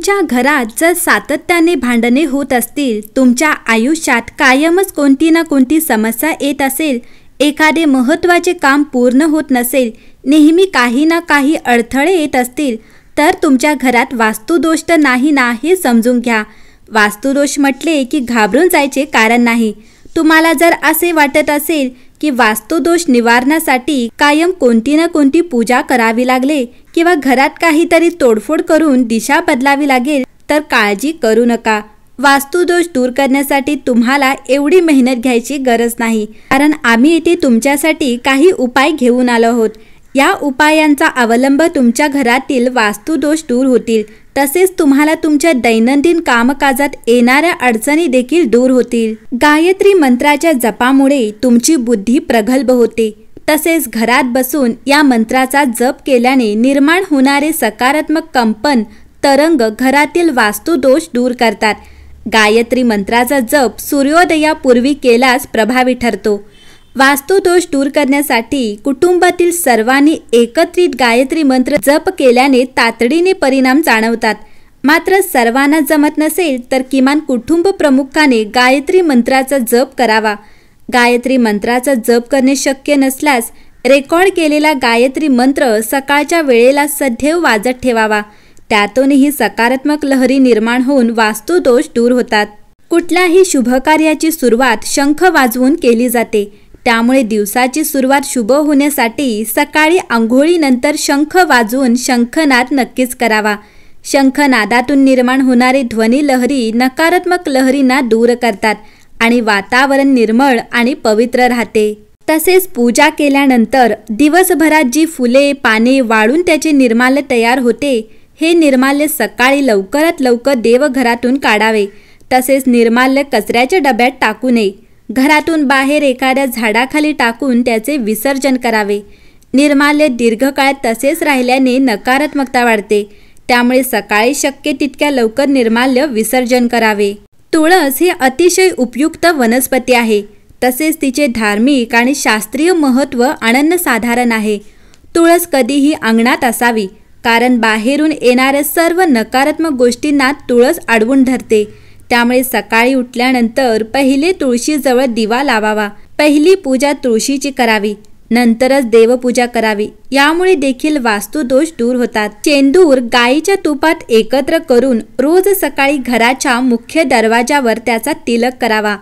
तुमच्या घरात जर सातत्याने भांडणे होत असतील, तुमच्या आयुष्यात कायमच कोणती ना कोणती समस्या येत असेल, एखादे महत्त्वाचे काम पूर्ण होत नसेल, नेहमी काही ना काही अडथळे येत असतील, तर तुमच्या घरात वास्तुदोष तर नाही ना हे समजून घ्या. वास्तुदोष म्हटले की घाबरून जायचे कारण नाही. तुम्हाला जर असे वाटत असेल की वास्तुदोष निवारण्यासाठी कायम कोणती ना कोणती पूजा करावी लागले किंवा घरात काहीतरी तोडफोड करून दिशा बदलावी लागेल, तर काळजी करू नका. वास्तुदोष दूर करण्यासाठी तुम्हाला एवढी मेहनत घ्यायची गरज नाही, कारण आम्ही इथे तुमच्यासाठी काही उपाय घेऊन आलो आहोत. या उपायांचा अवलंब तुमच्या घरातील वास्तुदोष दूर होतील, तसेच तुम्हाला तुमच्या दैनंदिन कामकाजात येणाऱ्या अडचणी देखील दूर होतील. गायत्री मंत्राच्या जपामुळे तुमची बुद्धी प्रगल्भ होते. तसेच घरात बसून या मंत्राचा जप केल्याने निर्माण होणारे सकारात्मक कंपन तरंग घरातील वास्तुदोष दूर करतात. गायत्री मंत्राचा जप सूर्योदयापूर्वी केल्यास प्रभावी ठरतो. वास्तुदोष दूर करण्यासाठी कुटुंबातील सर्वांनी एकत्रित गायत्री मंत्र जप केल्याने तातडीने परिणाम जाणवतात. मात्र सर्वांना जमत नसेल तर किमान कुटुंब प्रमुखाने गायत्री मंत्राचा जप करावा. गायत्री मंत्राचा जप करणे शक्य नसल्यास रेकॉर्ड केलेला गायत्री मंत्र सकाळच्या वेळेला सदैव वाजत ठेवावा. त्यातूनही सकारात्मक लहरी निर्माण होऊन वास्तुदोष दूर होतात. कुठल्याही शुभकार्याची सुरुवात शंख वाजवून केली जाते. त्यामुळे दिवसाची सुरुवात शुभ होण्यासाठी सकाळी आंघोळीनंतर शंख वाजवून शंखनाद नक्कीच करावा. शंखनादातून निर्माण होणारी ध्वनी लहरी नकारात्मक लहरींना दूर करतात आणि वातावरण निर्मळ आणि पवित्र राहते. तसेच पूजा केल्यानंतर दिवसभरात जी फुले पाने वाळून त्याचे निर्माल्य तयार होते, हे निर्माल्य सकाळी लवकरात लवकर देवघरातून काढावे. तसेच निर्माल्य कचऱ्याच्या डब्यात टाकू नये. घरातून बाहेर एखाद्या झाडाखाली टाकून त्याचे विसर्जन करावे. निर्माल्य दीर्घकाळ तसेच राहिल्याने नकारात्मकता वाढते. त्यामुळे सकाळी शक्य तितक्या लवकर निर्माल्य विसर्जन करावे. तुळस ही अतिशय उपयुक्त वनस्पती आहे. तसेच तिचे धार्मिक आणि शास्त्रीय महत्त्व अनन्यसाधारण आहे. तुळस कधीही अंगणात असावी, कारण बाहेरून येणाऱ्या सर्व नकारात्मक गोष्टींना तुळस अडवून धरते. त्यामुळे सकाळी उठल्यानंतर पहिले तुळशीजवळ दिवा लावावा. पहिली पूजा तुळशीची करावी, नंतरच देवपूजा करावी. यामुळे देखील वास्तुदोष दूर होतात. शेंदूर गाईच्या तुपात एकत्र करून रोज सकाळी घराच्या मुख्य दरवाजावर त्याचा तिलक करावा.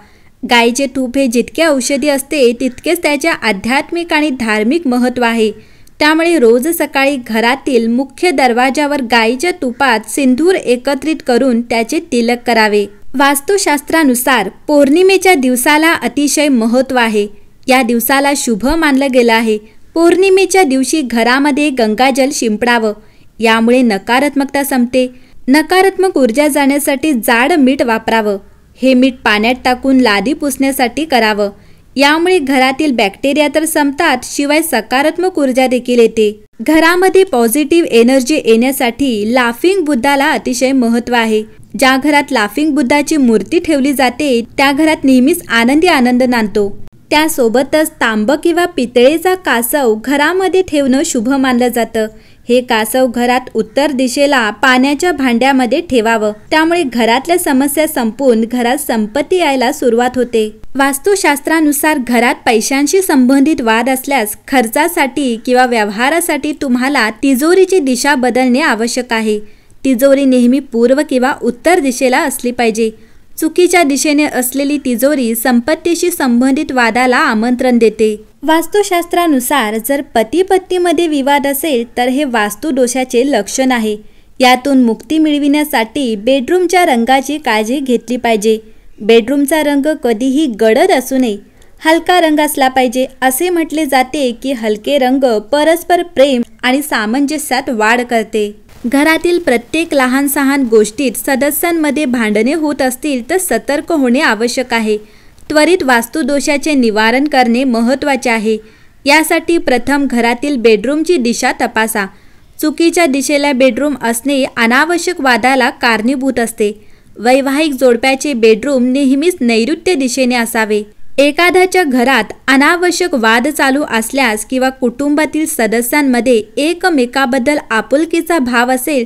गाईचे तूप हे जितके औषधी असते तितकेच त्याचे आध्यात्मिक आणि धार्मिक महत्त्व आहे. त्यामुळे रोज सकाळी घरातील मुख्य दरवाजावर गाईच्या तुपात सिंदूर एकत्रित करून त्याचे तिलक करावे. वास्तुशास्त्रानुसार पौर्णिमेच्या दिवसाला अतिशय महत्त्व आहे. या दिवसाला शुभ मानलं गेलं आहे. पौर्णिमेच्या दिवशी घरामध्ये गंगाजल शिंपडावं. यामुळे नकारात्मकता संपते. नकारात्मक ऊर्जा जाण्यासाठी जाड मीठ वापरावं. हे मीठ पाण्यात टाकून लादी पुसण्यासाठी करावं. यामुळे घरातील बॅक्टेरिया तर संपतात, शिवाय सकारात्मक ऊर्जा देखील येते. घरामध्ये पॉझिटिव्ह एनर्जी येण्यासाठी लाफिंग बुद्धाला अतिशय महत्त्व आहे. ज्या घरात लाफिंग बुद्धाची मूर्ती ठेवली जाते त्या घरात नेहमीच आनंदी आनंद नांदतो. त्यासोबतच तांब किंवा पितळेचा कासव घरामध्ये ठेवणं शुभ मानलं जातं. हे कासव घरात उत्तर दिशेला पाण्याच्या भांड्यामध्ये ठेवावं. त्यामुळे घरातल्या समस्या संपून घरात संपत्ती यायला सुरुवात होते. वास्तुशास्त्रानुसार घरात पैशांशी संबंधित वाद असल्यास खर्चासाठी किंवा व्यवहारासाठी तुम्हाला तिजोरीची दिशा बदलणे आवश्यक आहे. तिजोरी नेहमी पूर्व किंवा उत्तर दिशेला असली पाहिजे. चुकीच्या दिशेने असलेली तिजोरी संपत्तीशी संबंधित वादाला आमंत्रण देते. वास्तुशास्त्रानुसार जर पती पत्नीमध्ये विवाद असेल तर हे वास्तुदोषाचे लक्षण आहे. यातून मुक्ती मिळविण्यासाठी बेडरूमच्या रंगाची काळजी घेतली पाहिजे. बेडरूमचा रंग कधीही गडद असू नये, हलका रंग असला पाहिजे. असे म्हटले जाते की हलके रंग परस्पर प्रेम आणि सामंजस्यात वाढ करते. घरातील प्रत्येक लहान सहान गोष्टीत सदस्यांमध्ये भांडणे होत असतील तर सतर्क होणे आवश्यक आहे. त्वरित वास्तुदोषाचे निवारण करणे महत्त्वाचे आहे. यासाठी प्रथम घरातील बेडरूमची दिशा तपासा. चुकीच्या दिशेला बेडरूम असणे अनावश्यक वादाला कारणीभूत असते. वैवाहिक जोडप्याचे बेडरूम नेहमीच नैऋत्य दिशेने असावे. एखाद्याच्या घरात अनावश्यक वाद चालू असल्यास किंवा कुटुंबातील सदस्यांमध्ये एकमेकाबद्दल आपुलकीचा भाव असेल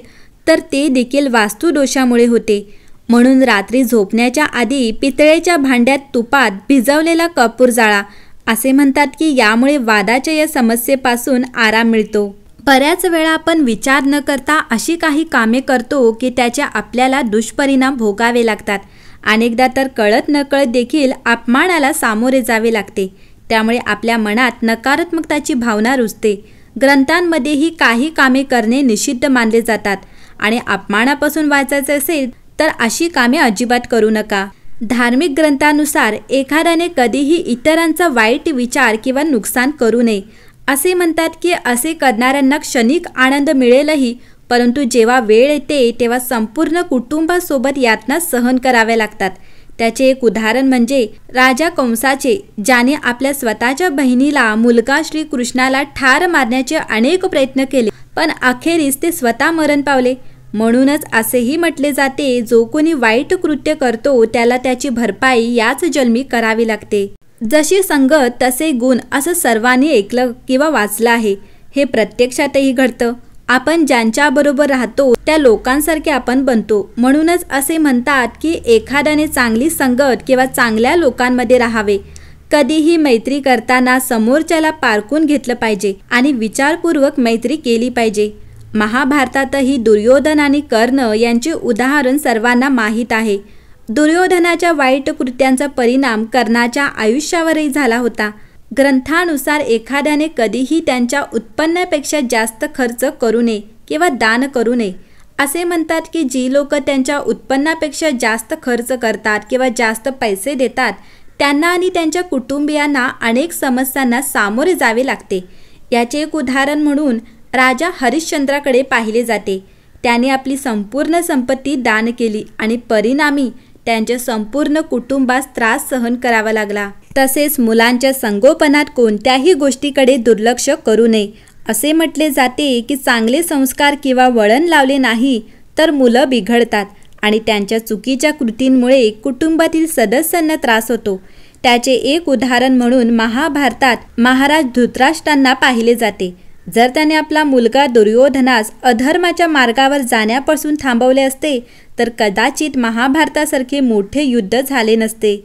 तर ते देखील वास्तुदोषामुळे होते. म्हणून रात्री झोपण्याच्या आधी पितळेच्या भांड्यात तुपात भिजवलेला कपूर जाळा. असे म्हणतात की यामुळे वादाच्या या समस्येपासून आराम मिळतो. बऱ्याच वेळा आपण विचार न करता अशी काही कामे करतो की त्याचे आपल्याला दुष्परिणाम भोगावे लागतात. अनेकदा तर कळत नकळत देखील अपमानाला सामोरे जावे लागते. त्यामुळे आपल्या मनात नकारात्मकताची भावना रुजते. ग्रंथांमध्येही काही कामे करणे निषिद्ध मानले जातात आणि अपमानापासून वाचायचे असेल तर अशी कामे अजिबात करू नका. धार्मिक ग्रंथानुसार एखाद्याने कधीही इतरांचा वाईट विचार किंवा नुकसान करू नये. असे म्हणतात की असे करणाऱ्यांना क्षणिक आनंद मिळेलही, परंतु जेव्हा वेळ येते तेव्हा संपूर्ण कुटुंबासोबत यातना सहन कराव्या लागतात. त्याचे एक उदाहरण म्हणजे राजा कंसाचे, ज्याने आपल्या स्वतःच्या बहिणीला मुलगा श्रीकृष्णाला ठार मारण्याचे अनेक प्रयत्न केले, पण अखेरीस ते स्वतः मरण पावले. म्हणूनच असेही म्हटले जाते, जो कोणी वाईट कृत्य करतो त्याला त्याची भरपाई याच जन्मी करावी लागते. जशी संगत तसे गुण असं सर्वांनी ऐकलं किंवा वाचलं आहे. हे प्रत्यक्षातही घडतं. आपण ज्यांच्याबरोबर राहतो त्या लोकांसारखे आपण बनतो. म्हणूनच असे म्हणतात की एखाद्याने चांगली संगत किंवा चांगल्या लोकांमध्ये राहावे. कधीही मैत्री करताना समोरच्याला पारखून घेतलं पाहिजे आणि विचारपूर्वक मैत्री केली पाहिजे. महाभारतातही दुर्योधन आणि कर्ण यांचे उदाहरण सर्वांना माहीत आहे. दुर्योधनाच्या वाईट कृत्यांचा परिणाम कर्णाच्या आयुष्यावरही झाला होता. ग्रंथानुसार एखाद्याने कधीही त्यांच्या उत्पन्नापेक्षा जास्त खर्च करू नये किंवा दान करू नये. असे म्हणतात की जी लोक त्यांच्या उत्पन्नापेक्षा जास्त खर्च करतात किंवा जास्त पैसे देतात त्यांना आणि त्यांच्या कुटुंबियांना अनेक समस्यांना सामोरे जावे लागते. याचे एक उदाहरण म्हणून राजा हरिश्चंद्राकडे पाहिले जाते. त्याने आपली संपूर्ण संपत्ती दान केली आणि परिणामी त्यांच्या संपूर्ण कुटुंबास त्रास सहन करावा लागला. तसेच मुलांच्या संगोपनात कोणत्याही गोष्टीकडे दुर्लक्ष करू नये. असे म्हटले जाते की चांगले संस्कार किंवा वळण लावले नाही तर मुलं बिघडतात आणि त्यांच्या चुकीच्या कृतींमुळे कुटुंबातील सदस्यांना त्रास होतो. त्याचे एक उदाहरण म्हणून महाभारतात महाराज धृतराष्ट्रांना पाहिले जाते. जर त्याने आपला मुलगा दुर्योधनास अधर्माच्या मार्गावर जाण्यापासून थांबवले असते तर कदाचित महाभारतासारखे मोठे युद्ध झाले नसते.